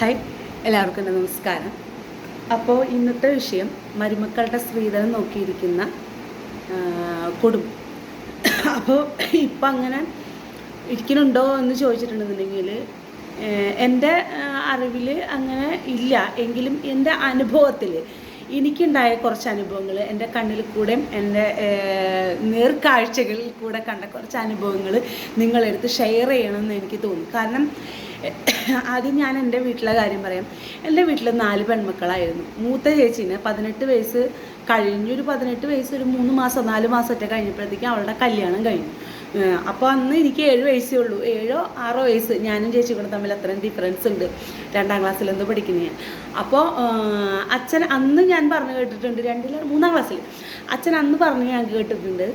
Hi, എല്ലാവർക്കും എൻ്റെ നമസ്കാരം. അപ്പോൾ ഇന്നത്തെ വിഷയം മരുമക്കളുടെ സ്ത്രീധനം നോക്കിയിരിക്കുന്ന കുടുംബം. അപ്പോൾ ഇപ്പം അങ്ങനെ ഇരിക്കുന്നുണ്ടോ എന്ന് ചോദിച്ചിട്ടുണ്ടെന്നുണ്ടെങ്കിൽ എൻ്റെ അറിവിൽ അങ്ങനെ ഇല്ല. എങ്കിലും എൻ്റെ അനുഭവത്തിൽ എനിക്കുണ്ടായ കുറച്ച് അനുഭവങ്ങൾ, എൻ്റെ കണ്ണിൽ കൂടെ എൻ്റെ നേർക്കാഴ്ചകളിൽ കൂടെ കണ്ട കുറച്ച് അനുഭവങ്ങൾ നിങ്ങളെടുത്ത് ഷെയർ ചെയ്യണമെന്ന് എനിക്ക് തോന്നി. കാരണം ആദ്യം ഞാൻ എൻ്റെ വീട്ടിലെ കാര്യം പറയാം. എൻ്റെ വീട്ടിൽ 4 പെൺമക്കളായിരുന്നു. മൂത്ത ചേച്ചീന് 18 വയസ്സ് കഴിഞ്ഞു. ഒരു 18 വയസ്സ് ഒരു 3 മാസം 4 മാസമൊക്കെ കഴിഞ്ഞപ്പോഴത്തേക്കും അവളുടെ കല്യാണം കഴിഞ്ഞു. അപ്പോൾ അന്ന് എനിക്ക് 7 വയസ്സേ ഉള്ളൂ. 7 or 6 വയസ്സ്. ഞാനും ചേച്ചി കൂടെ തമ്മിൽ അത്രയും ഡിഫറൻസ് ഉണ്ട്. 2ാം ക്ലാസ്സിലെന്തോ പഠിക്കുന്നത് ഞാൻ. അപ്പോൾ അച്ഛൻ അന്ന് ഞാൻ പറഞ്ഞു കേട്ടിട്ടുണ്ട്, 3ാം ക്ലാസ്സിൽ അച്ഛൻ അന്ന് പറഞ്ഞു ഞാൻ കേട്ടിട്ടുണ്ട്,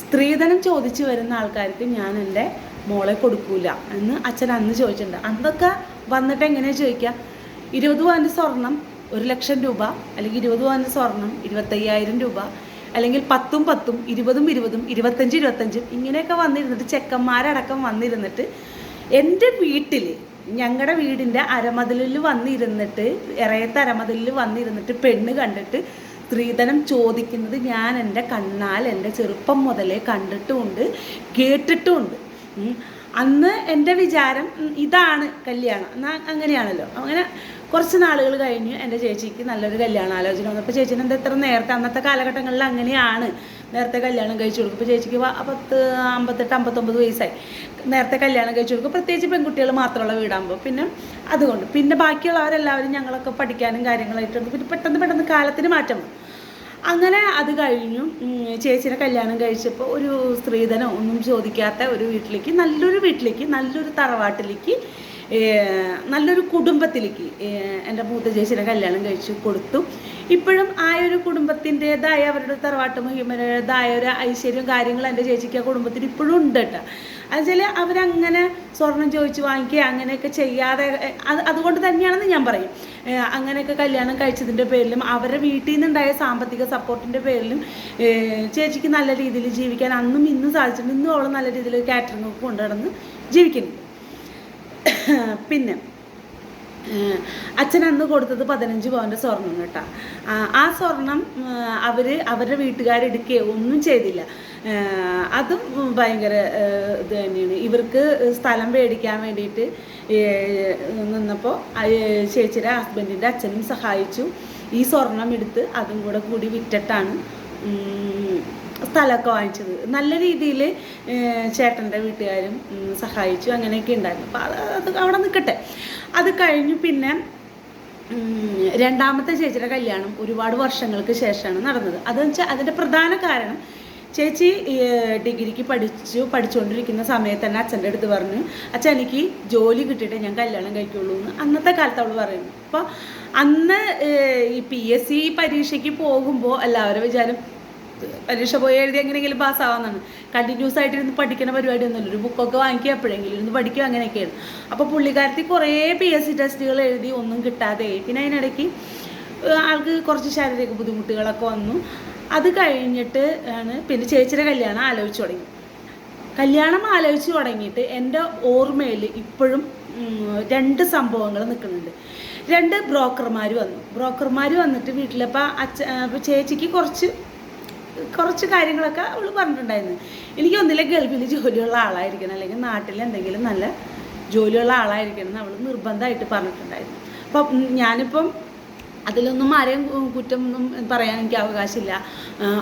സ്ത്രീധനം ചോദിച്ചു വരുന്ന ആൾക്കാർക്ക് ഞാൻ എൻ്റെ മോളെ കൊടുക്കൂല എന്ന് അച്ഛൻ അന്ന് ചോദിച്ചിട്ടുണ്ട്. അന്നൊക്കെ വന്നിട്ട് എങ്ങനെയാണ് ചോദിക്കുക, 20 പവൻ്റെ സ്വർണം 1 ലക്ഷം രൂപ, അല്ലെങ്കിൽ 20 പവൻ്റെ സ്വർണം 25,000 രൂപ, അല്ലെങ്കിൽ 10 10 20 20 25 25 ഇങ്ങനെയൊക്കെ വന്നിരുന്നിട്ട് ചെക്കന്മാരടക്കം വന്നിരുന്നിട്ട് എൻ്റെ വീട്ടിൽ, ഞങ്ങളുടെ വീടിൻ്റെ അരമതിലിൽ വന്നിരുന്നിട്ട്, ഇറയത്തെ അരമതിലിൽ വന്നിരുന്നിട്ട് പെണ്ണ് കണ്ടിട്ട് സ്ത്രീധനം ചോദിക്കുന്നത് ഞാൻ എൻ്റെ കണ്ണാൽ എൻ്റെ ചെറുപ്പം മുതലേ കണ്ടിട്ടുമുണ്ട്, കേട്ടിട്ടുമുണ്ട്. അന്ന് എൻ്റെ വിചാരം ഇതാണ് കല്യാണം എന്നാൽ അങ്ങനെയാണല്ലോ. അങ്ങനെ കുറച്ച് നാളുകൾ കഴിഞ്ഞ് എൻ്റെ ചേച്ചിക്ക് നല്ലൊരു കല്യാണ ആലോചന വന്നപ്പോൾ ചേച്ചീനെ എന്താ ഇത്ര നേരത്തെ, അന്നത്തെ കാലഘട്ടങ്ങളിൽ അങ്ങനെയാണ്, നേരത്തെ കല്യാണം കഴിച്ചു കൊടുക്കും. ഇപ്പോൾ ചേച്ചിക്ക് 58-59 വയസ്സായി. നേരത്തെ കല്യാണം കഴിച്ചു കൊടുക്കും. പ്രത്യേകിച്ച് പെൺകുട്ടികൾ മാത്രമുള്ള വീടാകുമ്പോൾ പിന്നെ ബാക്കിയുള്ളവരെല്ലാവരും ഞങ്ങളൊക്കെ പഠിക്കാനും കാര്യങ്ങളായിട്ടുണ്ട്. പിന്നെ പെട്ടെന്ന് കാലത്തിന് മാറ്റം വന്നു. അങ്ങനെ അത് കഴിഞ്ഞു. ചേച്ചിനെ കല്യാണം കഴിച്ചപ്പോൾ ഒരു സ്ത്രീധനം ഒന്നും ചോദിക്കാത്ത ഒരു വീട്ടിലേക്ക്, നല്ലൊരു തറവാട്ടിലേക്ക്, നല്ലൊരു കുടുംബത്തിലേക്ക് എൻ്റെ മൂത്ത ചേച്ചിനെ കല്യാണം കഴിച്ചു കൊടുത്തു. ഇപ്പോഴും ആ ഒരു കുടുംബത്തിൻ്റെതായ, അവരുടെ തറവാട്ട് മഹിമയുടേതായ ഒരു ഐശ്വര്യം കാര്യങ്ങൾ എൻ്റെ ചേച്ചിക്ക് ആ കുടുംബത്തിന് ഇപ്പോഴും ഉണ്ട് കേട്ടോ. അതുവെച്ചാൽ അവരങ്ങനെ സ്വർണം ചോദിച്ച് വാങ്ങിക്കുക അങ്ങനെയൊക്കെ ചെയ്യാതെ, അതുകൊണ്ട് തന്നെയാണെന്ന് ഞാൻ പറയും. അങ്ങനെയൊക്കെ കല്യാണം കഴിച്ചതിൻ്റെ പേരിലും അവരുടെ വീട്ടിൽ നിന്നുണ്ടായ സാമ്പത്തിക സപ്പോർട്ടിൻ്റെ പേരിലും ചേച്ചിക്ക് നല്ല രീതിയിൽ ജീവിക്കാൻ അന്നും ഇന്നും സാധിച്ചിട്ടുണ്ട്. ഇന്നും അവൾ നല്ല രീതിയിൽ കാറ്ററിംഗ് ഒക്കെ കൊണ്ടുനടന്ന് ജീവിക്കുന്നുണ്ട്. പിന്നെ അച്ഛൻ അന്ന് കൊടുത്തത് 15 പവൻ്റെ സ്വർണം കേട്ടോ. ആ സ്വർണം അവരുടെ വീട്ടുകാരെടുക്കുകയോ ഒന്നും ചെയ്തില്ല. അതും ഭയങ്കര ഇത് തന്നെയാണ്. ഇവർക്ക് സ്ഥലം മേടിക്കാൻ വേണ്ടിയിട്ട് നിന്നപ്പോൾ ചേച്ചിയുടെ ഹസ്ബൻഡിൻ്റെ അച്ഛനും സഹായിച്ചു. ഈ സ്വർണം എടുത്ത് അതും കൂടി വിറ്റിട്ടാണ് സ്ഥലമൊക്കെ വാങ്ങിച്ചത്. നല്ല രീതിയിൽ ചേട്ടൻ്റെ വീട്ടുകാരും സഹായിച്ചു. അങ്ങനെയൊക്കെ ഉണ്ടായിരുന്നു. അപ്പോൾ അത് അവിടെ നിൽക്കട്ടെ. അത് കഴിഞ്ഞു. പിന്നെ 2ാമത്തെ ചേച്ചിയുടെ കല്യാണം ഒരുപാട് വർഷങ്ങൾക്ക് ശേഷമാണ് നടന്നത്. അതെന്ന് വെച്ചാൽ അതിൻ്റെ പ്രധാന കാരണം, ചേച്ചി ഡിഗ്രിക്ക് പഠിച്ചുകൊണ്ടിരിക്കുന്ന സമയത്ത് തന്നെ അച്ഛൻ്റെ അടുത്ത് പറഞ്ഞു, അച്ഛൻ എനിക്ക് ജോലി കിട്ടിയിട്ട് ഞാൻ കല്യാണം കഴിക്കുള്ളൂ എന്ന് അന്നത്തെ കാലത്ത് അവൾ പറയുന്നു. അപ്പോൾ അന്ന് ഈ PSC പരീക്ഷയ്ക്ക് പോകുമ്പോൾ എല്ലാവരും വിചാരം പരീക്ഷ പോയി എഴുതി എങ്ങനെയെങ്കിലും പാസ്സാവാന്നാണ്. കണ്ടിന്യൂസ് ആയിട്ടിരുന്ന് പഠിക്കുന്ന പരിപാടിയൊന്നുമില്ല. ഒരു ബുക്കൊക്കെ വാങ്ങിക്കുക, എപ്പോഴെങ്കിലും ഇരുന്ന് പഠിക്കുക, അങ്ങനെയൊക്കെയാണ്. അപ്പോൾ പുള്ളിക്കാരത്തി കുറേ PSC ടെസ്റ്റുകൾ എഴുതി ഒന്നും കിട്ടാതെ, പിന്നെ അതിനിടയ്ക്ക് ആൾക്ക് കുറച്ച് ശാരീരിക ബുദ്ധിമുട്ടുകളൊക്കെ വന്നു. അത് കഴിഞ്ഞിട്ട് ആണ് പിന്നെ ചേച്ചിയുടെ കല്യാണം ആലോചിച്ച് തുടങ്ങി. കല്യാണം ആലോചിച്ച് തുടങ്ങിയിട്ട് എൻ്റെ ഓർമ്മയിൽ ഇപ്പോഴും 2 സംഭവങ്ങൾ നിൽക്കുന്നുണ്ട്. 2 ബ്രോക്കർമാർ വന്നിട്ട് വീട്ടിലപ്പോൾ ചേച്ചിക്ക് കുറച്ച് കാര്യങ്ങളൊക്കെ അവൾ പറഞ്ഞിട്ടുണ്ടായിരുന്നു. എനിക്ക് ഒന്നിലെ ഗൾഫിൽ ജോലിയുള്ള ആളായിരിക്കണം, അല്ലെങ്കിൽ നാട്ടിൽ എന്തെങ്കിലും നല്ല ജോലിയുള്ള ആളായിരിക്കണം എന്ന് അവൾ നിർബന്ധമായിട്ട് പറഞ്ഞിട്ടുണ്ടായിരുന്നു. അപ്പം ഞാനിപ്പം അതിലൊന്നും ആരെയും കുറ്റമൊന്നും പറയാൻ എനിക്ക് അവകാശമില്ല.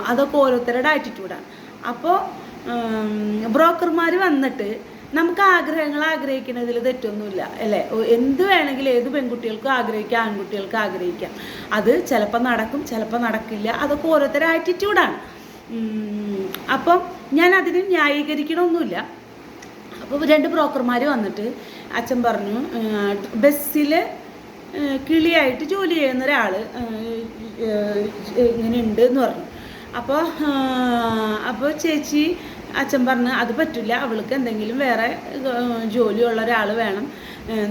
അതൊക്കെ ഓരോരുത്തരുടെ ആറ്റിറ്റ്യൂഡാണ്. അപ്പോൾ ബ്രോക്കർമാർ വന്നിട്ട് നമുക്ക് ആഗ്രഹങ്ങൾ ആഗ്രഹിക്കുന്നതിൽ തെറ്റൊന്നുമില്ല അല്ലേ. എന്ത് വേണമെങ്കിലും ഏത് പെൺകുട്ടികൾക്കും ആഗ്രഹിക്കാം, ആൺകുട്ടികൾക്ക് ആഗ്രഹിക്കാം. അത് ചിലപ്പോൾ നടക്കും, ചിലപ്പോൾ നടക്കില്ല. അതൊക്കെ ഓരോരുത്തരുടെ ആറ്റിറ്റ്യൂഡാണ്. അപ്പം ഞാൻ അതിന് ന്യായീകരിക്കണമൊന്നുമില്ല. അപ്പോൾ 2 ബ്രോക്കർമാർ വന്നിട്ട് അച്ഛൻ പറഞ്ഞു, ബസ്സിൽ കിളിയായിട്ട് ജോലി ചെയ്യുന്ന ഒരാൾ ഇങ്ങനെ ഉണ്ട് എന്ന് പറഞ്ഞു. അപ്പോൾ ചേച്ചി അച്ഛൻ പറഞ്ഞു അത് പറ്റില്ല, അവൾക്ക് എന്തെങ്കിലും വേറെ ജോലിയുള്ള ഒരാൾ വേണം,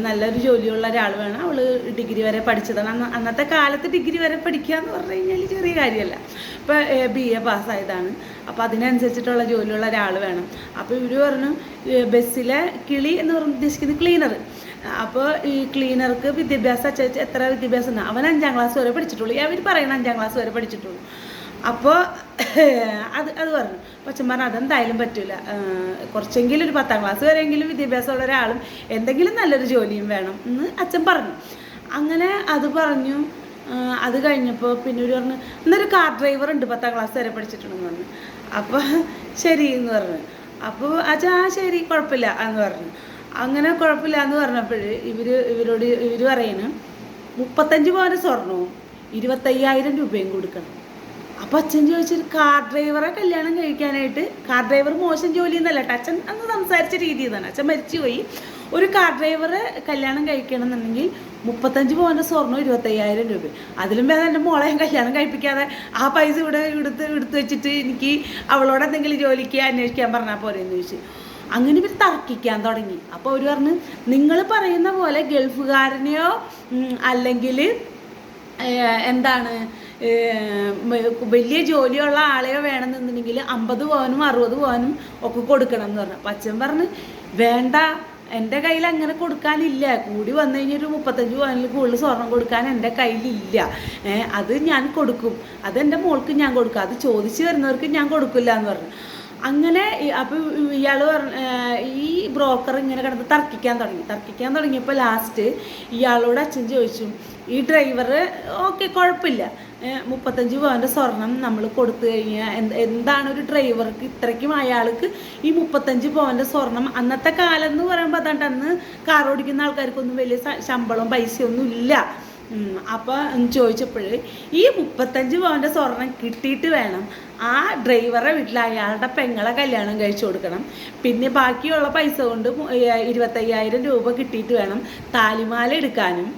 നല്ലൊരു ജോലിയുള്ള ഒരാൾ വേണം. അവൾ ഡിഗ്രി വരെ പഠിച്ചതാണ്. അന്നത്തെ കാലത്ത് ഡിഗ്രി വരെ പഠിക്കുക എന്ന് പറഞ്ഞു കഴിഞ്ഞാൽ ചെറിയ കാര്യമല്ല. ഇപ്പോൾ BA പാസ്സായതാണ്. അപ്പോൾ അതിനനുസരിച്ചിട്ടുള്ള ജോലിയുള്ള ഒരാൾ വേണം. അപ്പോൾ ഇവർ പറഞ്ഞു ബസ്സിലെ കിളി എന്ന് പറഞ്ഞ് ഉദ്ദേശിക്കുന്നത് ക്ലീനർ, അപ്പോൾ ഈ ക്ലീനർക്ക് വിദ്യാഭ്യാസം എത്ര വിദ്യാഭ്യാസം ഉണ്ട്? അവൻ 5ാം ക്ലാസ് വരെ പഠിച്ചിട്ടുള്ളൂ. അവർ പറയണ 5ാം ക്ലാസ് വരെ പഠിച്ചിട്ടുള്ളൂ. അപ്പോൾ അത് പറഞ്ഞു. അച്ഛൻ പറഞ്ഞു അതെന്തായാലും പറ്റില്ല, കുറച്ചെങ്കിലും ഒരു 10ാം ക്ലാസ് വരെയെങ്കിലും വിദ്യാഭ്യാസമുള്ള ഒരാളും എന്തെങ്കിലും നല്ലൊരു ജോലിയും വേണം എന്ന് അച്ഛൻ പറഞ്ഞു. അങ്ങനെ അത് പറഞ്ഞു. അത് കഴിഞ്ഞപ്പോൾ പിന്നെ ഒരു പറഞ്ഞു എന്നൊരു കാർ ഡ്രൈവർ ഉണ്ട് 10ാം ക്ലാസ് വരെ പഠിച്ചിട്ടുണ്ടെന്ന് പറഞ്ഞു. അപ്പോൾ ശരി എന്ന് പറഞ്ഞു. അപ്പോൾ അച്ഛാ ശരി കുഴപ്പമില്ല എന്ന് പറഞ്ഞു. അങ്ങനെ കുഴപ്പമില്ല എന്ന് പറഞ്ഞപ്പോൾ ഇവർ പറയുന്നു 35 പവന് സ്വർണവും 25,000 രൂപയും കൊടുക്കണം. അപ്പോൾ അച്ഛൻ ചോദിച്ചൊരു കാർ ഡ്രൈവറെ കല്യാണം കഴിക്കാനായിട്ട്, കാർ ഡ്രൈവർ മോശം ജോലി എന്നല്ല കേട്ടോ, അച്ഛൻ അന്ന് സംസാരിച്ച രീതി എന്നാണ്. അച്ഛൻ മരിച്ചുപോയി. ഒരു കാർ ഡ്രൈവറെ കല്യാണം കഴിക്കണം എന്നുണ്ടെങ്കിൽ 35 പവൻ്റെ സ്വർണ്ണം 25,000 രൂപ. അതിലും വേറെ എൻ്റെ മോളെ കല്യാണം കഴിപ്പിക്കാതെ ആ പൈസ എടുത്ത് വെച്ചിട്ട് എനിക്ക് അവളോട് എന്തെങ്കിലും ജോലിക്ക് അന്വേഷിക്കാൻ പറഞ്ഞാൽ പോരെ എന്ന് ചോദിച്ചു. അങ്ങനെ ഇവർ തർക്കിക്കാൻ തുടങ്ങി. അപ്പോൾ അവർ പറഞ്ഞു നിങ്ങൾ പറയുന്ന പോലെ ഗൾഫുകാരനെയോ അല്ലെങ്കിൽ എന്താണ് വലിയ ജോലിയുള്ള ആളെയോ വേണമെന്നുണ്ടെങ്കിൽ 50 പവനും 60 പവനും ഒക്കെ കൊടുക്കണം എന്ന് പറഞ്ഞു. അപ്പം അച്ഛൻ പറഞ്ഞ് വേണ്ട, എൻ്റെ കയ്യിൽ അങ്ങനെ കൊടുക്കാനില്ല, കൂടി വന്നു കഴിഞ്ഞൊരു 35 പവനിൽ കൂടുതൽ സ്വർണം കൊടുക്കാൻ എൻ്റെ കയ്യിലില്ല. അത് ഞാൻ കൊടുക്കും, അതെൻ്റെ മോൾക്ക് ഞാൻ കൊടുക്കും, അത് ചോദിച്ചു വരുന്നവർക്ക് ഞാൻ കൊടുക്കില്ല എന്ന് പറഞ്ഞു. അങ്ങനെ അപ്പോൾ ഇയാൾ ഈ ബ്രോക്കർ ഇങ്ങനെ കിടന്ന് തർക്കിക്കാൻ തുടങ്ങിയപ്പോൾ ലാസ്റ്റ് ഇയാളോട് അച്ഛൻ ചോദിച്ചു, ഈ ഡ്രൈവർ ഓക്കെ കുഴപ്പമില്ല, 35 പവൻ്റെ സ്വർണം നമ്മൾ കൊടുത്തു കഴിഞ്ഞാൽ എന്താണ് ഒരു ഡ്രൈവർക്ക് ഇത്രയ്ക്കും അയാൾക്ക് ഈ 35 പവൻ്റെ സ്വർണം, അന്നത്തെ കാലം എന്ന് പറയുമ്പോൾ അതാണ്ട് അന്ന് കാർ ഓടിക്കുന്ന ആൾക്കാർക്കൊന്നും വലിയ ശമ്പളവും പൈസയൊന്നും ഇല്ല. അപ്പം ചോദിച്ചപ്പോൾ ഈ 35 പവൻ്റെ സ്വർണം കിട്ടിയിട്ട് വേണം ആ ഡ്രൈവറെ വീട്ടിൽ അയാളുടെ പെങ്ങളെ കല്യാണം കഴിച്ചു കൊടുക്കണം. പിന്നെ ബാക്കിയുള്ള പൈസ കൊണ്ട് 25,000 രൂപ കിട്ടിയിട്ട് വേണം താലിമാല എടുക്കാനും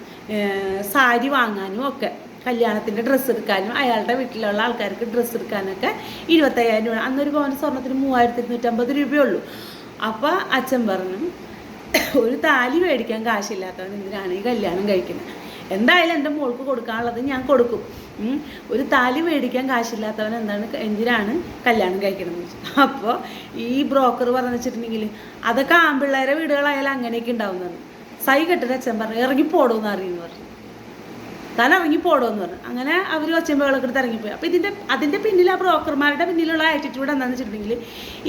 സാരി വാങ്ങാനും ഒക്കെ, കല്യാണത്തിൻ്റെ ഡ്രസ്സ് എടുക്കാനും അയാളുടെ വീട്ടിലുള്ള ആൾക്കാർക്ക് ഡ്രസ്സ് എടുക്കാനൊക്കെ 25,000 രൂപ. അന്നൊരു പവൻ്റെ സ്വർണത്തിന് 3,250 രൂപയുള്ളൂ. അപ്പോൾ അച്ഛൻ പറഞ്ഞു ഒരു താലി മേടിക്കാൻ കാശില്ലാത്തവൻ എന്തിനാണ് ഈ കല്യാണം കഴിക്കുന്നത്? എന്തായാലും എൻ്റെ മോൾക്ക് കൊടുക്കാനുള്ളത് ഞാൻ കൊടുക്കും. ഒരു താലി മേടിക്കാൻ കാശില്ലാത്തവൻ എന്തിനാണ് കല്യാണം കഴിക്കണമെന്ന് വെച്ചു. അപ്പോൾ ഈ ബ്രോക്കർ പറഞ്ഞു വെച്ചിട്ടുണ്ടെങ്കിൽ അതൊക്കെ ആൺപിള്ളേരെ വീടുകളായാലും അങ്ങനെയൊക്കെ ഉണ്ടാവുന്നതാണ്. സൈ കെട്ടിട്ട് അച്ഛൻ പറഞ്ഞു ഇറങ്ങിപ്പോടുമെന്ന് അറിയുമെന്ന് പറഞ്ഞു, താൻ ഇറങ്ങിപ്പോടുമെന്ന് പറഞ്ഞു. അങ്ങനെ അവർ ഒച്ചമ്പകളൊക്കെ എടുത്ത് ഇറങ്ങിപ്പോയി. അപ്പോൾ അതിൻ്റെ പിന്നിൽ ആ ബ്രോക്കർമാരുടെ പിന്നിലുള്ള ആറ്റിറ്റ്യൂഡ് എന്താണെന്ന് വെച്ചിട്ടുണ്ടെങ്കിൽ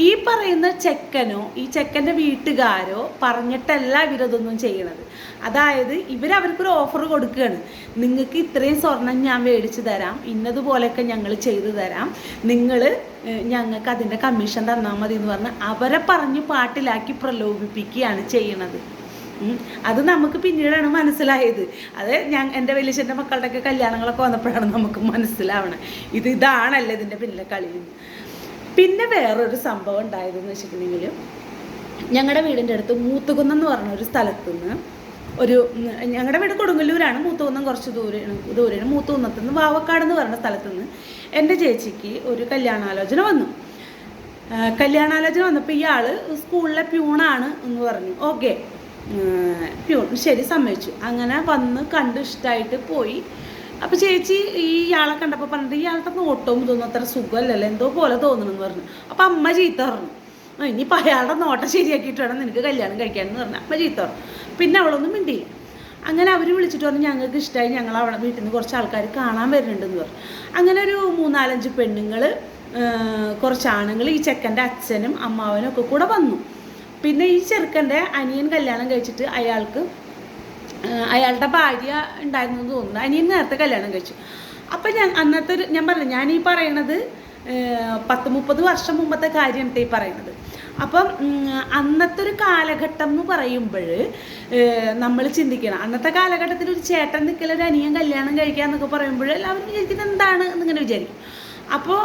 ഈ പറയുന്ന ചെക്കനോ ഈ ചെക്കൻ്റെ വീട്ടുകാരോ പറഞ്ഞിട്ടല്ല ഇവരതൊന്നും ചെയ്യണത്. അതായത് അവർക്കൊരു ഓഫർ കൊടുക്കുകയാണ്, നിങ്ങൾക്ക് ഇത്രയും സ്വർണം ഞാൻ മേടിച്ച് തരാം, ഇന്നതുപോലെയൊക്കെ ഞങ്ങൾ ചെയ്തു തരാം, നിങ്ങൾ ഞങ്ങൾക്ക് അതിൻ്റെ കമ്മീഷൻ തന്നാൽ മതി എന്ന് പറഞ്ഞ് അവരെ പറഞ്ഞ് പാട്ടിലാക്കി പ്രലോഭിപ്പിക്കുകയാണ് ചെയ്യണത്. അത് നമുക്ക് പിന്നീടാണ് മനസ്സിലായത്. അത് എൻ്റെ വലിയച്ഛൻ്റെ മക്കളുടെയൊക്കെ കല്യാണങ്ങളൊക്കെ വന്നപ്പോഴാണ് നമുക്ക് മനസ്സിലാവണത് ഇതാണല്ലേ ഇതിൻ്റെ പിന്നിലെ കളിയിൽ. പിന്നെ വേറൊരു സംഭവം ഉണ്ടായതെന്ന് വെച്ചിട്ടുണ്ടെങ്കിൽ ഞങ്ങളുടെ വീടിൻ്റെ അടുത്ത് മൂത്തുകുന്നം എന്ന് പറഞ്ഞ ഒരു സ്ഥലത്തു നിന്ന് ഞങ്ങളുടെ വീട് കൊടുങ്ങല്ലൂരാണ്, മൂത്തുകുന്നം കുറച്ച് ദൂരെയാണ്. മൂത്തുകുന്നത്തു നിന്ന് വാവക്കാട് എന്ന് പറയുന്ന സ്ഥലത്തു നിന്ന് എൻ്റെ ചേച്ചിക്ക് ഒരു കല്യാണാലോചന വന്നപ്പോൾ ഇയാൾ സ്കൂളിലെ പ്യൂണാണ് എന്ന് പറഞ്ഞു. ഓക്കെ പ്യൂൺ ശരി സമ്മതിച്ചു. അങ്ങനെ വന്ന് കണ്ട് ഇഷ്ടമായിട്ട് പോയി. അപ്പോൾ ചേച്ചി ഇയാളെ കണ്ടപ്പോൾ പറഞ്ഞിട്ട് ഇയാളുടെ നോട്ടവും തോന്നുന്നു അത്ര സുഖമല്ലല്ലോ, എന്തോ പോലെ തോന്നണമെന്ന് പറഞ്ഞു. അപ്പോൾ അമ്മ ചീത്ത പറഞ്ഞു, ഇനിയിപ്പോൾ അയാളുടെ നോട്ടം ശരിയാക്കിയിട്ട് വേണം നിനക്ക് കല്യാണം കഴിക്കാനെന്ന് പറഞ്ഞു. അമ്മ ചീത്ത പറഞ്ഞു. പിന്നെ അവളൊന്നും മിണ്ടിയില്ല. അങ്ങനെ അവർ വിളിച്ചിട്ട് പറഞ്ഞു ഞങ്ങൾക്ക് ഇഷ്ടമായി, ഞങ്ങൾ അവിടെ വീട്ടിൽ നിന്ന് കുറച്ച് ആൾക്കാർ കാണാൻ വരുന്നുണ്ടെന്ന് പറഞ്ഞു. അങ്ങനെ ഒരു 3-4-5 പെണ്ണുങ്ങൾ, കുറച്ച് ആണുങ്ങൾ, ഈ ചെക്കൻ്റെ അച്ഛനും അമ്മാവനും ഒക്കെ കൂടെ വന്നു. പിന്നെ ഈ ചെറുക്കൻ്റെ അനിയൻ കല്യാണം കഴിച്ചിട്ട് അയാളുടെ ഭാര്യ ഉണ്ടായിരുന്നു എന്ന് തോന്നുന്നു. അനിയൻ നേരത്തെ കല്യാണം കഴിച്ചു. അപ്പം ഞാൻ പറഞ്ഞു, ഞാനീ പറയണത് 10-30 വർഷം മുമ്പത്തെ കാര്യമാണ് ഈ പറയുന്നത്. അപ്പം അന്നത്തെ ഒരു കാലഘട്ടം എന്ന് പറയുമ്പോൾ നമ്മൾ ചിന്തിക്കണം, അന്നത്തെ കാലഘട്ടത്തിൽ ഒരു ചേട്ടൻ നിൽക്കൽ ഒരു അനിയൻ കല്യാണം കഴിക്കുക എന്നൊക്കെ പറയുമ്പോൾ എല്ലാവരും വിചാരിക്കുന്നത് എന്താണ് എന്നിങ്ങനെ വിചാരിക്കും. അപ്പോൾ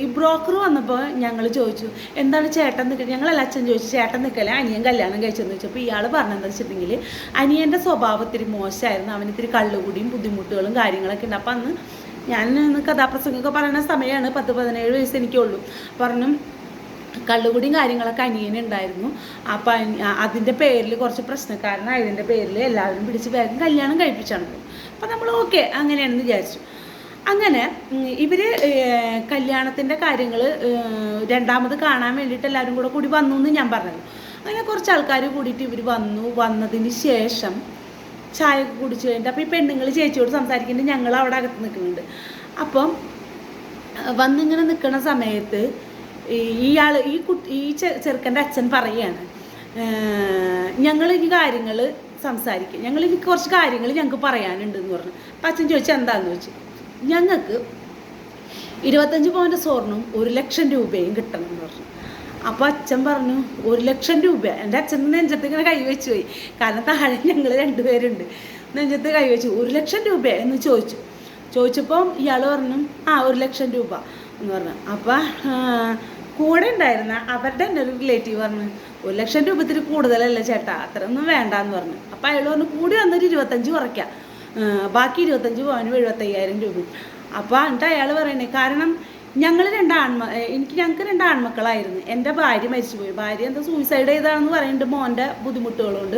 ഈ ബ്രോക്കർ വന്നപ്പോൾ ഞങ്ങൾ ചോദിച്ചു എന്താണ് ചേട്ടൻ നിൽക്കുക, ഞങ്ങളെല്ലാം അച്ഛൻ ചോദിച്ചു ചേട്ടൻ നിൽക്കല അനിയൻ കല്യാണം കഴിച്ചെന്ന് ചോദിച്ചപ്പോൾ ഇയാൾ പറഞ്ഞതെന്ന് വെച്ചിട്ടുണ്ടെങ്കിൽ അനിയൻ്റെ സ്വഭാവം ഇത്തിരി മോശമായിരുന്നു, അവനിത്തിരി കള്ളുകൂടിയും ബുദ്ധിമുട്ടുകളും കാര്യങ്ങളൊക്കെ ഉണ്ട്. അപ്പം അന്ന് ഞാൻ കഥാപ്രസംഗമൊക്കെ പറയുന്ന സമയമാണ്, 10-17 വയസ്സ് എനിക്കുള്ളൂ. പറഞ്ഞു കള്ളുകുടിയും കാര്യങ്ങളൊക്കെ അനിയനുണ്ടായിരുന്നു. അപ്പം അതിൻ്റെ പേരിൽ കുറച്ച് പ്രശ്നക്കാരനായതിൻ്റെ പേരിൽ എല്ലാവരും പിടിച്ച് വേഗം കല്യാണം കഴിപ്പിച്ചാണ്. അപ്പം നമ്മൾ ഓക്കെ അങ്ങനെയാണെന്ന് വിചാരിച്ചു. അങ്ങനെ ഇവർ കല്യാണത്തിൻ്റെ കാര്യങ്ങൾ രണ്ടാമത് കാണാൻ വേണ്ടിയിട്ട് എല്ലാവരും കൂടി വന്നു എന്ന് ഞാൻ പറഞ്ഞത്. അങ്ങനെ കുറച്ച് ആൾക്കാർ കൂടിയിട്ട് ഇവർ വന്നതിന് ശേഷം ചായ കുടിച്ച് കഴിഞ്ഞിട്ട് അപ്പോൾ ഈ പെണ്ണുങ്ങൾ ചേച്ചിയോട് സംസാരിക്കുന്നുണ്ട്, ഞങ്ങൾ അവിടെ അകത്ത് നിൽക്കുന്നുണ്ട്. അപ്പം വന്നിങ്ങനെ നിൽക്കുന്ന സമയത്ത് ഈ ചെറുക്കൻ്റെ അച്ഛൻ പറയുകയാണ്, ഞങ്ങൾ ഈ കാര്യങ്ങൾ സംസാരിക്കുക, ഇനി കുറച്ച് കാര്യങ്ങൾ ഞങ്ങൾക്ക് പറയാനുണ്ട് എന്ന് പറഞ്ഞു. അപ്പം അച്ഛൻ ചോദിച്ചാൽ എന്താണെന്ന് ചോദിച്ചു. ഞങ്ങൾക്ക് 25 പവൻ്റെ സ്വർണ്ണവും 1 ലക്ഷം രൂപയും കിട്ടണം എന്ന് പറഞ്ഞു. അപ്പോൾ അച്ഛൻ പറഞ്ഞു 1 ലക്ഷം രൂപ. എൻ്റെ അച്ഛൻ നെഞ്ചത്ത് ഇങ്ങനെ കൈവച്ച് പോയി, കാരണം താഴെ ഞങ്ങൾ 2 പേരുണ്ട്. നെഞ്ചത്ത് കൈവച്ചു 1 ലക്ഷം രൂപ എന്ന് ചോദിച്ചപ്പം ഇയാൾ പറഞ്ഞു 1 ലക്ഷം രൂപ എന്ന് പറഞ്ഞു. അപ്പം കൂടെ ഉണ്ടായിരുന്ന അവരുടെ തന്നെ ഒരു റിലേറ്റീവ് പറഞ്ഞു 1 ലക്ഷം രൂപ ഇത്തിരി കൂടുതലല്ലേ ചേട്ടാ, അത്രയൊന്നും വേണ്ടാന്ന് പറഞ്ഞു. അപ്പം അയാൾ പറഞ്ഞു കൂടി വന്നൊരു 25 കുറയ്ക്കാം, ബാക്കി 25 പവന് 75,000 രൂപ. അപ്പോൾ എന്നിട്ട് അയാൾ പറയണേ, കാരണം ഞങ്ങൾക്ക് 2 ആൺമക്കളായിരുന്നു. എൻ്റെ ഭാര്യ മരിച്ചുപോയി. ഭാര്യ എന്താ സൂയിസൈഡ് ചെയ്താണെന്ന് പറയുന്നുണ്ട്, മോൻ്റെ ബുദ്ധിമുട്ടുകളുണ്ട്.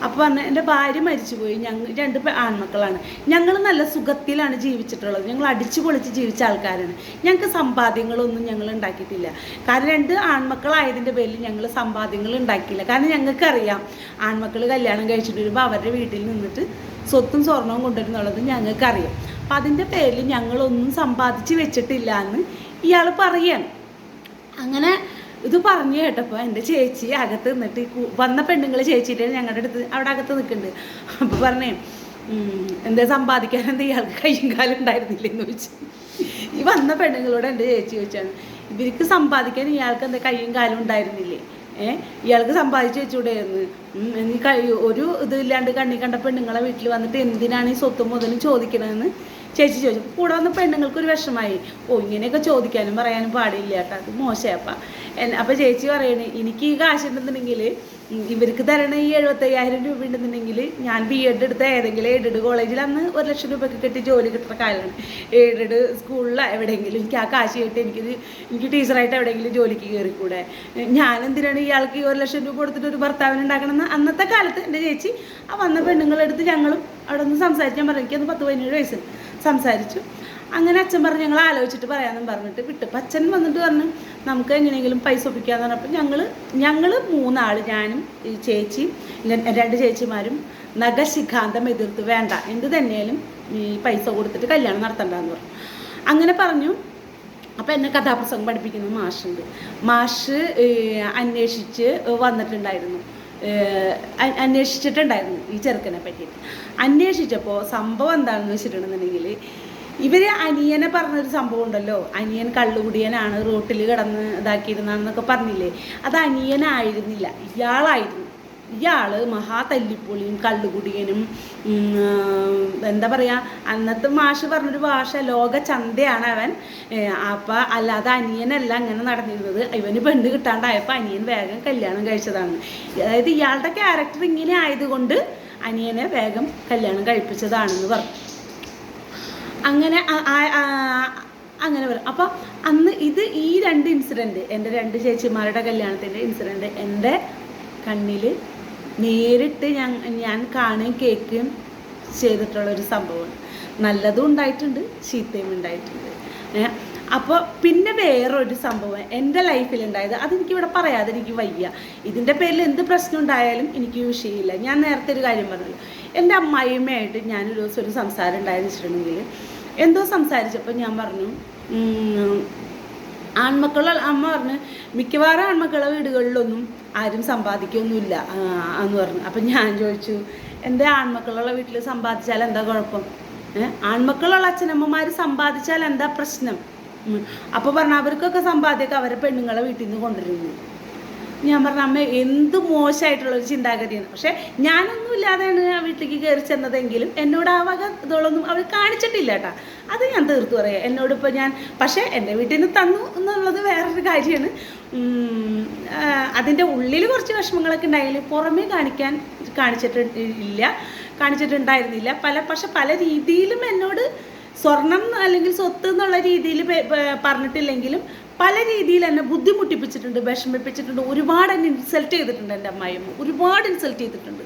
അപ്പോൾ പറഞ്ഞ എൻ്റെ ഭാര്യ മരിച്ചുപോയി, ഞങ്ങൾ 2 ആൺമക്കളാണ്. ഞങ്ങൾ നല്ല സുഖത്തിലാണ് ജീവിച്ചിട്ടുള്ളത്, ഞങ്ങൾ അടിച്ചു പൊളിച്ച് ജീവിച്ച ആൾക്കാരാണ്. ഞങ്ങൾക്ക് സമ്പാദ്യങ്ങളൊന്നും ഞങ്ങൾ ഉണ്ടാക്കിയിട്ടില്ല. കാരണം 2 ആൺമക്കളായതിൻ്റെ പേരിൽ ഞങ്ങൾ സമ്പാദ്യങ്ങൾ ഉണ്ടാക്കിയില്ല. കാരണം ഞങ്ങൾക്കറിയാം ആൺമക്കൾ കല്യാണം കഴിച്ചിട്ട് വരുമ്പോൾ അവരുടെ വീട്ടിൽ നിന്നിട്ട് സ്വത്തും സ്വർണവും കൊണ്ടുവരുന്നുള്ളത് ഞങ്ങൾക്കറിയാം. അപ്പം അതിൻ്റെ പേരിൽ ഞങ്ങളൊന്നും സമ്പാദിച്ച് വെച്ചിട്ടില്ല എന്ന് ഇയാൾ പറയാണ്. അങ്ങനെ ഇത് പറഞ്ഞു കേട്ടപ്പോൾ എൻ്റെ ചേച്ചി അകത്ത് നിന്നിട്ട് വന്ന പെണ്ണുങ്ങൾ ചേച്ചിയിട്ട് ഞങ്ങളുടെ അടുത്ത് അവിടെ അകത്ത് നിൽക്കുന്നുണ്ട്. അപ്പോൾ പറഞ്ഞേ, എന്താ സമ്പാദിക്കാൻ എന്താ ഇയാൾക്ക് കയ്യും കാലം ഉണ്ടായിരുന്നില്ലെന്ന് ചോദിച്ചു. ഈ വന്ന പെണ്ണുങ്ങളോട് എൻ്റെ ചേച്ചി ചോദിച്ചാണ്, ഇവർക്ക് സമ്പാദിക്കാൻ ഇയാൾക്ക് എന്താ കയ്യും കാലം ഉണ്ടായിരുന്നില്ലേ, ഇയാൾക്ക് സമ്പാദിച്ച് വെച്ചുകൂടെയെന്ന്, ഒരു ഇതില്ലാണ്ട് കണ്ണി കണ്ട പെണ്ണുങ്ങളെ വീട്ടിൽ വന്നിട്ട് എന്തിനാണ് ഈ സ്വത്തും മുതലും ചോദിക്കണമെന്ന് ചേച്ചി ചോദിച്ചു. കൂടെ വന്ന പെണ്ണുങ്ങൾക്കൊരു വിഷമായി, ഇങ്ങനെയൊക്കെ ചോദിക്കാനും പറയാനും പാടില്ല കേട്ടോ, അത് മോശമാപ്പം. അപ്പോൾ ചേച്ചി പറയണേ, എനിക്ക് ഈ കാശുണ്ടെന്നുണ്ടെങ്കിൽ ഇവർക്ക് തരണ ഈ 75,000 രൂപ ഉണ്ടെന്നുണ്ടെങ്കിൽ ഞാൻ BEd എടുത്ത ഏതെങ്കിലും എയ്ഡഡ് കോളേജിൽ അന്ന് 1 ലക്ഷം രൂപയ്ക്ക് കിട്ടി ജോലി കിട്ടുന്ന കാലമാണ്. എയ്ഡഡ് സ്കൂളിലോ എവിടെയെങ്കിലും എനിക്ക് ആ കാശ് കിട്ടി എനിക്ക് ടീച്ചറായിട്ട് എവിടെയെങ്കിലും ജോലിക്ക് കയറിക്കൂടെ, ഞാനെന്തിനാണ് ഇയാൾക്ക് ഈ 1 ലക്ഷം രൂപ കൊടുത്തിട്ട് ഒരു ഭർത്താവിന് ഉണ്ടാക്കണമെന്ന് അന്നത്തെ കാലത്ത് എൻ്റെ ചേച്ചി വന്ന പെണ്ണുങ്ങളെടുത്ത് ഞങ്ങളും അവിടെ നിന്ന് സംസാരിക്കാൻ പറഞ്ഞു. എനിക്കന്ന് 10-17 വയസ്സ് സംസാരിച്ചു. അങ്ങനെ അച്ഛൻ പറഞ്ഞു ഞങ്ങൾ ആലോചിച്ചിട്ട് പറയാമെന്നും പറഞ്ഞിട്ട് വിട്ടു. അപ്പം അച്ഛൻ വന്നിട്ട് പറഞ്ഞു നമുക്ക് എങ്ങനെയെങ്കിലും പൈസ ഒപ്പിക്കാന്ന് പറഞ്ഞപ്പോൾ ഞങ്ങൾ 3 ആൾ, ഞാനും ഈ ചേച്ചിയും 2 ചേച്ചിമാരും നഖശിഖാന്തം എതിർത്ത് വേണ്ട എന്ത് തന്നെയാലും ഈ പൈസ കൊടുത്തിട്ട് കല്യാണം നടത്തണ്ടെന്ന് പറഞ്ഞു. അങ്ങനെ പറഞ്ഞു. അപ്പോൾ എന്നെ കഥാപ്രസംഗം പഠിപ്പിക്കുന്ന മാഷുണ്ട്. മാഷ് അന്വേഷിച്ച് വന്നിട്ടുണ്ടായിരുന്നു, അന്വേഷിച്ചിട്ടുണ്ടായിരുന്നു ഈ ചെറുക്കനെ പറ്റിയിട്ട്. അന്വേഷിച്ചപ്പോൾ സംഭവം എന്താണെന്ന് വെച്ചിട്ടുണ്ടെന്നുണ്ടെങ്കിൽ ഇവർ അനിയനെ പറഞ്ഞൊരു സംഭവം ഉണ്ടല്ലോ, അനിയൻ കള്ളുകുടിയനാണ്, റോട്ടിൽ കിടന്ന് ഇതാക്കിയിരുന്നതെന്നൊക്കെ പറഞ്ഞില്ലേ, അത് അനിയനായിരുന്നില്ല, ഇയാളായിരുന്നു. ഇയാൾ മഹാ തല്ലിപ്പൊളിയും കള്ളുകുടിയനും, എന്താ പറയുക, അന്നത്തെ മാഷ് പറഞ്ഞൊരു ഭാഷ ലോക ചന്തയാണ് അവൻ. അപ്പം അല്ലാതെ അനിയനല്ല അങ്ങനെ നടന്നിരുന്നത്. ഇവന് പെണ്ണ് കിട്ടാണ്ടായപ്പോൾ അനിയൻ വേഗം കല്യാണം കഴിച്ചതാണ്. അതായത് ഇയാളുടെ ക്യാരക്ടർ ഇങ്ങനെ ആയതുകൊണ്ട് അനിയനെ വേഗം കല്യാണം കഴിപ്പിച്ചതാണെന്ന് പറഞ്ഞു. അങ്ങനെ പറയും. അപ്പോൾ അന്ന് ഈ 2 ഇൻസിഡൻറ്റ്, എൻ്റെ 2 ചേച്ചിമാരുടെ കല്യാണത്തിൻ്റെ ഇൻസിഡൻറ്റ് എൻ്റെ കണ്ണിൽ നേരിട്ട് ഞാൻ കാണുകയും കേൾക്കുകയും ചെയ്തിട്ടുള്ളൊരു സംഭവമാണ്. നല്ലതും ഉണ്ടായിട്ടുണ്ട്, ചീത്തയും ഉണ്ടായിട്ടുണ്ട്. അപ്പോൾ പിന്നെ വേറൊരു സംഭവം എൻ്റെ ലൈഫിലുണ്ടായത്, അതെനിക്കിവിടെ പറയാതെ എനിക്ക് വയ്യ. ഇതിൻ്റെ പേരിൽ എന്ത് പ്രശ്നം ഉണ്ടായാലും എനിക്ക് വിഷയമില്ല. ഞാൻ നേരത്തെ ഒരു കാര്യം പറഞ്ഞല്ലോ, എൻ്റെ അമ്മായിയമ്മയായിട്ട് ഞാനൊരു ദിവസം ഒരു സംസാരം ഉണ്ടായെന്ന് വെച്ചിട്ടുണ്ടെങ്കിൽ, എന്തോ സംസാരിച്ചപ്പോൾ ഞാൻ പറഞ്ഞു, അമ്മ പറഞ്ഞു മിക്കവാറും ആൺമക്കളുടെ വീടുകളിലൊന്നും ആരും സമ്പാദിക്കൊന്നുമില്ല എന്ന് പറഞ്ഞു. അപ്പം ഞാൻ ചോദിച്ചു, എൻ്റെ ആൺമക്കളുള്ള വീട്ടിൽ സമ്പാദിച്ചാൽ എന്താ കുഴപ്പം, ആൺമക്കളുള്ള അച്ഛനമ്മമാർ സമ്പാദിച്ചാൽ എന്താ പ്രശ്നം? അപ്പോൾ പറഞ്ഞു അവർക്കൊക്കെ സമ്പാദ്യമൊക്കെ അവരെ പെണ്ണുങ്ങളെ വീട്ടിൽ നിന്ന് കൊണ്ടുവരുന്നു. ഞാൻ പറഞ്ഞ അമ്മ എന്ത് മോശമായിട്ടുള്ളൊരു ചിന്താഗതിയാണ്. പക്ഷേ ഞാനൊന്നും ഇല്ലാതെയാണ് ആ വീട്ടിലേക്ക് കയറി ചെന്നതെങ്കിലും എന്നോട് ആ വക ഇതോളൊന്നും അവർ കാണിച്ചിട്ടില്ല കേട്ടോ. അത് ഞാൻ തീർത്തു പറയാം. എന്നോടിപ്പോൾ പക്ഷേ എൻ്റെ വീട്ടിൽ നിന്ന് തന്നു എന്നുള്ളത് വേറൊരു കാര്യമാണ്. അതിൻ്റെ ഉള്ളിൽ കുറച്ച് വിഷമങ്ങളൊക്കെ ഉണ്ടായാലും പുറമേ കാണിച്ചിട്ടുണ്ടായിരുന്നില്ല. പക്ഷെ പല രീതിയിലും എന്നോട് സ്വർണം അല്ലെങ്കിൽ സ്വത്ത് എന്നുള്ള രീതിയിൽ പറഞ്ഞിട്ടില്ലെങ്കിലും പല രീതിയിൽ എന്നെ ബുദ്ധിമുട്ടിപ്പിച്ചിട്ടുണ്ട്, വിഷമിപ്പിച്ചിട്ടുണ്ട്. ഒരുപാട് എന്നെ ഇൻസൾട്ട് ചെയ്തിട്ടുണ്ട്. എൻ്റെ അമ്മായിയമ്മ ഒരുപാട് ഇൻസൾട്ട് ചെയ്തിട്ടുണ്ട്.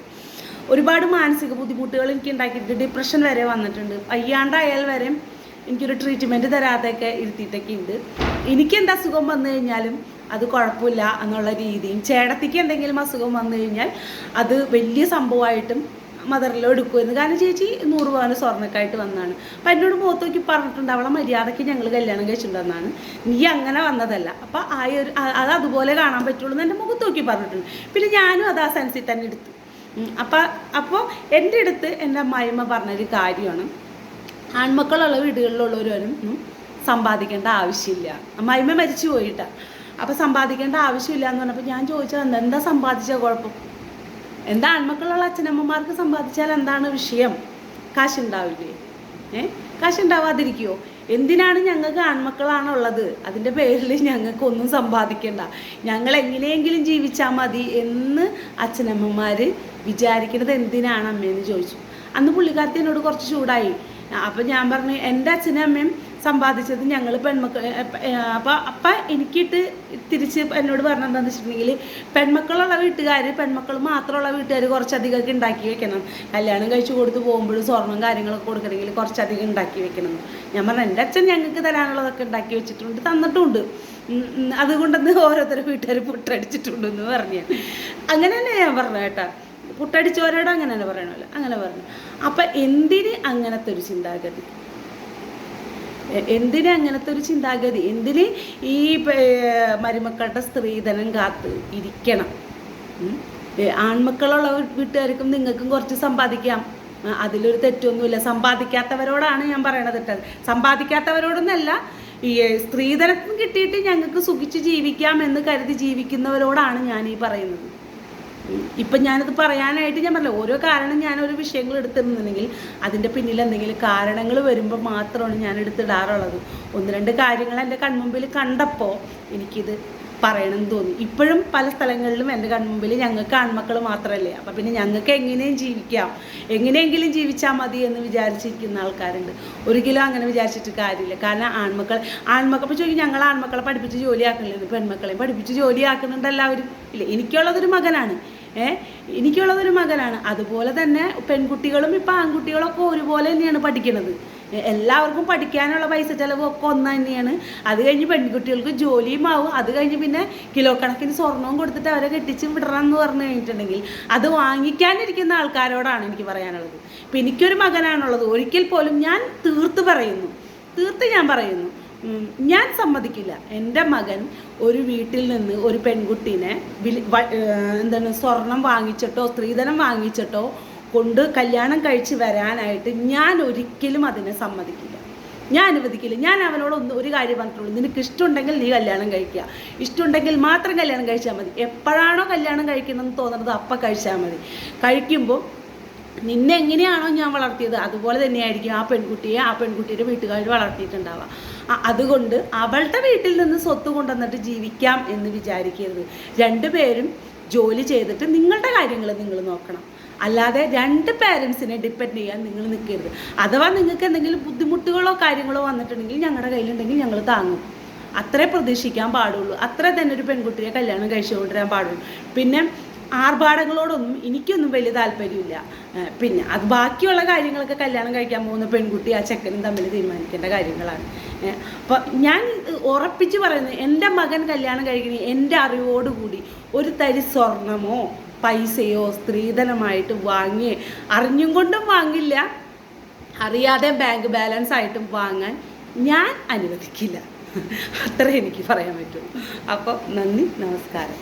ഒരുപാട് മാനസിക ബുദ്ധിമുട്ടുകൾ എനിക്ക് ഉണ്ടാക്കിയിട്ടുണ്ട്. ഡിപ്രഷൻ വരെ വന്നിട്ടുണ്ട്. വയ്യാണ്ടായാൽ വരെ എനിക്കൊരു ട്രീറ്റ്മെൻറ്റ് തരാതെയൊക്കെ ഇരുത്തിയിട്ടൊക്കെ ഉണ്ട്. എനിക്കെന്ത് അസുഖം വന്നു കഴിഞ്ഞാലും അത് കുഴപ്പമില്ല എന്നുള്ള രീതിയും, ചേട്ടത്തിക്ക് എന്തെങ്കിലും അസുഖം വന്നു കഴിഞ്ഞാൽ അത് വലിയ സംഭവമായിട്ടും മദറിലോ എടുക്കുമായിരുന്നു. കാരണം ചേച്ചി 100 പവന് സ്വർണ്ണക്കായിട്ട് വന്നതാണ്. അപ്പം എന്നോട് മുഖത്ത് നോക്കി പറഞ്ഞിട്ടുണ്ട്, അവളെ മര്യാദയ്ക്ക് ഞങ്ങൾ കല്യാണം കഴിച്ചിട്ടുണ്ടെന്നാണ്, നീ അങ്ങനെ വന്നതല്ല, അപ്പം അത് അതുപോലെ കാണാൻ പറ്റുള്ളൂ എന്ന് എൻ്റെ മുഖത്ത് നോക്കി പറഞ്ഞിട്ടുണ്ട്. പിന്നെ ഞാനും അത് ആ സെൻസിൽ തന്നെ എടുത്തു. അപ്പോൾ എൻ്റെ അടുത്ത് എൻ്റെ അമ്മായിമ്മ പറഞ്ഞൊരു കാര്യമാണ്, ആൺമക്കളുള്ള വീടുകളിലുള്ളവരും സമ്പാദിക്കേണ്ട ആവശ്യമില്ല. അമ്മായിമ്മ മരിച്ചു പോയിട്ടാണ്. അപ്പോൾ സമ്പാദിക്കേണ്ട ആവശ്യമില്ല എന്ന് പറഞ്ഞപ്പോൾ ഞാൻ ചോദിച്ചത്, എന്താ സമ്പാദിച്ച കുഴപ്പം? എന്താ ആൺമക്കളുള്ള അച്ഛനമ്മമാർക്ക് സമ്പാദിച്ചാൽ എന്താണ് വിഷയം? കാശുണ്ടാവില്ലേ? കാശുണ്ടാവാതിരിക്കുമോ? എന്തിനാണ് ഞങ്ങൾക്ക് ആൺമക്കളാണുള്ളത്, അതിൻ്റെ പേരിൽ ഞങ്ങൾക്കൊന്നും സമ്പാദിക്കണ്ട, ഞങ്ങൾ എങ്ങനെയെങ്കിലും ജീവിച്ചാൽ മതി എന്ന് അച്ഛനമ്മമാർ വിചാരിക്കുന്നത് എന്തിനാണ് അമ്മയെന്ന് ചോദിച്ചു. അന്ന് പുള്ളിക്കാരത്തി എന്നോട് കുറച്ച് ചൂടായി. അപ്പം ഞാൻ പറഞ്ഞു, എൻ്റെ അച്ഛനും അമ്മയും സമ്പാദിച്ചത് ഞങ്ങൾ പെൺമക്കൾ. അപ്പം എനിക്കിട്ട് തിരിച്ച് എന്നോട് പറഞ്ഞെന്താണെന്ന് വെച്ചിട്ടുണ്ടെങ്കിൽ, പെൺമക്കളുള്ള വീട്ടുകാർ, പെൺമക്കൾ മാത്രമുള്ള വീട്ടുകാർ കുറച്ചധികമൊക്കെ ഉണ്ടാക്കി വെക്കണം, കല്യാണം കഴിച്ച് കൊടുത്ത് പോകുമ്പോഴും സ്വർണ്ണം കാര്യങ്ങളൊക്കെ കൊടുക്കണമെങ്കിൽ കുറച്ചധികം ഉണ്ടാക്കി വെക്കണം. ഞാൻ പറഞ്ഞു, എൻ്റെ അച്ഛൻ ഞങ്ങൾക്ക് തരാനുള്ളതൊക്കെ ഉണ്ടാക്കി വെച്ചിട്ടുണ്ട്, തന്നിട്ടുമുണ്ട്, അതുകൊണ്ടെന്ന് ഓരോരുത്തരും വീട്ടുകാർ പുട്ടടിച്ചിട്ടുണ്ടെന്ന് പറഞ്ഞു. അങ്ങനെ തന്നെ ഞാൻ പറഞ്ഞു കേട്ടോ, പുട്ടടിച്ചവരോട് അങ്ങനെ തന്നെ പറയണമല്ലോ, അങ്ങനെ പറഞ്ഞു. അപ്പം എന്തിന് അങ്ങനത്തെ ഒരു ചിന്താഗതി? എന്തിന് ഈ മരുമക്കളുടെ സ്ത്രീധനം കാത്ത് ഇരിക്കണം? ആൺമക്കളുള്ള വീട്ടുകാർക്കും നിങ്ങൾക്കും കുറച്ച് സമ്പാദിക്കാം, അതിലൊരു തെറ്റൊന്നുമില്ല. സമ്പാദിക്കാത്തവരോടാണ് ഞാൻ പറയണത് കേട്ടത്, സമ്പാദിക്കാത്തവരോടൊന്നല്ല, ഈ സ്ത്രീധനം കിട്ടിയിട്ട് ഞങ്ങൾക്ക് സുഖിച്ച് ജീവിക്കാം എന്ന് കരുതി ജീവിക്കുന്നവരോടാണ് ഞാൻ ഈ പറയുന്നത്. ഇപ്പം ഞാനത് പറയാനായിട്ട് ഞാൻ പറഞ്ഞില്ല, ഓരോ കാരണം ഞാനൊരു വിഷയങ്ങൾ എടുത്തിരുന്നുണ്ടെങ്കിൽ അതിൻ്റെ പിന്നിൽ എന്തെങ്കിലും കാരണങ്ങൾ വരുമ്പോൾ മാത്രമാണ് ഞാൻ എടുത്തിടാറുള്ളത്. 1-2 കാര്യങ്ങൾ എൻ്റെ കൺമുമ്പിൽ കണ്ടപ്പോൾ എനിക്കിത് പറയണമെന്ന് തോന്നി. ഇപ്പോഴും പല സ്ഥലങ്ങളിലും എൻ്റെ കൺമുമ്പിൽ ഞങ്ങൾക്ക് ആൺമക്കൾ മാത്രമല്ലേ, അപ്പം പിന്നെ ഞങ്ങൾക്ക് എങ്ങനെയും ജീവിക്കാം, എങ്ങനെയെങ്കിലും ജീവിച്ചാൽ മതി എന്ന് വിചാരിച്ചിരിക്കുന്ന ആൾക്കാരുണ്ട്. ഒരിക്കലും അങ്ങനെ വിചാരിച്ചിട്ട് കാര്യമില്ല. കാരണം ആൺമക്കൾ ഇപ്പോൾ ചോദിക്കും, ഞങ്ങൾ ആൺമക്കളെ പഠിപ്പിച്ച് ജോലിയാക്കണില്ലെന്ന്. പെൺമക്കളെയും പഠിപ്പിച്ച് ജോലിയാക്കുന്നുണ്ട് എല്ലാവരും. ഇല്ല, എനിക്കുള്ളതൊരു മകനാണ്. അതുപോലെ തന്നെ പെൺകുട്ടികളും ഇപ്പം ആൺകുട്ടികളൊക്കെ ഒരുപോലെ തന്നെയാണ് പഠിക്കുന്നത്. എല്ലാവർക്കും പഠിക്കാനുള്ള പൈസ ചിലവൊക്കെ ഒന്ന് തന്നെയാണ്. അത് കഴിഞ്ഞ് പെൺകുട്ടികൾക്ക് ജോലിയും ആവും. അത് കഴിഞ്ഞ് പിന്നെ കിലോ കണക്കിന് സ്വർണവും കൊടുത്തിട്ട് അവരെ കെട്ടിച്ച് വിടണം എന്ന് പറഞ്ഞു കഴിഞ്ഞിട്ടുണ്ടെങ്കിൽ അത് വാങ്ങിക്കാനിരിക്കുന്ന ആൾക്കാരോടാണ് എനിക്ക് പറയാനുള്ളത്. ഇപ്പം എനിക്കൊരു മകനാണുള്ളത്. ഒരിക്കൽ പോലും ഞാൻ തീർത്ത് ഞാൻ പറയുന്നു, ഞാൻ സമ്മതിക്കില്ല എൻ്റെ മകൻ ഒരു വീട്ടിൽ നിന്ന് ഒരു പെൺകുട്ടീനെ സ്വർണം വാങ്ങിച്ചിട്ടോ സ്ത്രീധനം വാങ്ങിച്ചിട്ടോ കൊണ്ട് കല്യാണം കഴിച്ച് വരാനായിട്ട് ഞാൻ ഒരിക്കലും അതിനെ സമ്മതിക്കില്ല, ഞാൻ അനുവദിക്കില്ല. ഞാൻ അവനോട് ഒരു കാര്യം പറഞ്ഞിട്ടുള്ളൂ, നിനക്ക് ഇഷ്ടമുണ്ടെങ്കിൽ നീ കല്യാണം കഴിക്കുക, ഇഷ്ടമുണ്ടെങ്കിൽ മാത്രം കല്യാണം കഴിച്ചാൽ മതി. എപ്പോഴാണോ കല്യാണം കഴിക്കണമെന്ന് തോന്നുന്നത് അപ്പം കഴിച്ചാൽ മതി. കഴിക്കുമ്പോൾ നിന്നെ എങ്ങനെയാണോ ഞാൻ വളർത്തിയത് അതുപോലെ തന്നെയായിരിക്കും ആ പെൺകുട്ടിയുടെ വീട്ടുകാർ വളർത്തിയിട്ടുണ്ടാവുക. അതുകൊണ്ട് അവളുടെ വീട്ടിൽ നിന്ന് സ്വത്ത് കൊണ്ടുവന്നിട്ട് ജീവിക്കാം എന്ന് വിചാരിക്കരുത്. 2 പേരും ജോലി ചെയ്തിട്ട് നിങ്ങളുടെ കാര്യങ്ങൾ നിങ്ങൾ നോക്കണം. അല്ലാതെ 2 പേരൻസിനെ ഡിപ്പെൻഡ് ചെയ്യാൻ നിങ്ങൾ നിൽക്കരുത്. അഥവാ നിങ്ങൾക്ക് എന്തെങ്കിലും ബുദ്ധിമുട്ടുകളോ കാര്യങ്ങളോ വന്നിട്ടുണ്ടെങ്കിൽ ഞങ്ങളുടെ കയ്യിലുണ്ടെങ്കിൽ ഞങ്ങൾ താങ്ങും. അത്രേ പ്രതീക്ഷിക്കാൻ പാടുള്ളൂ. അത്ര തന്നെ ഒരു പെൺകുട്ടിയെ കല്യാണം കഴിച്ചു കൊണ്ടുവരാൻ പാടുള്ളൂ. പിന്നെ ആർഭാടങ്ങളോടൊന്നും എനിക്കൊന്നും വലിയ താല്പര്യമില്ല. പിന്നെ അത് ബാക്കിയുള്ള കാര്യങ്ങളൊക്കെ കല്യാണം കഴിക്കാൻ പോകുന്ന പെൺകുട്ടി ആ ചെക്കനും തമ്മിൽ തീരുമാനിക്കേണ്ട കാര്യങ്ങളാണ്. അപ്പോൾ ഞാൻ ഉറപ്പിച്ച് പറയുന്നത്, എൻ്റെ മകൻ കല്യാണം കഴിക്കണേ എൻ്റെ അറിവോടുകൂടി ഒരു തരി സ്വർണമോ പൈസയോ സ്ത്രീധനമായിട്ട് വാങ്ങി, അറിഞ്ഞും കൊണ്ടും വാങ്ങില്ല, അറിയാതെ ബാങ്ക് ബാലൻസ് ആയിട്ടും വാങ്ങാൻ ഞാൻ അനുവദിക്കില്ല. അത്രേ എനിക്ക് പറയാൻ പറ്റുള്ളൂ. അപ്പോൾ നന്ദി, നമസ്കാരം.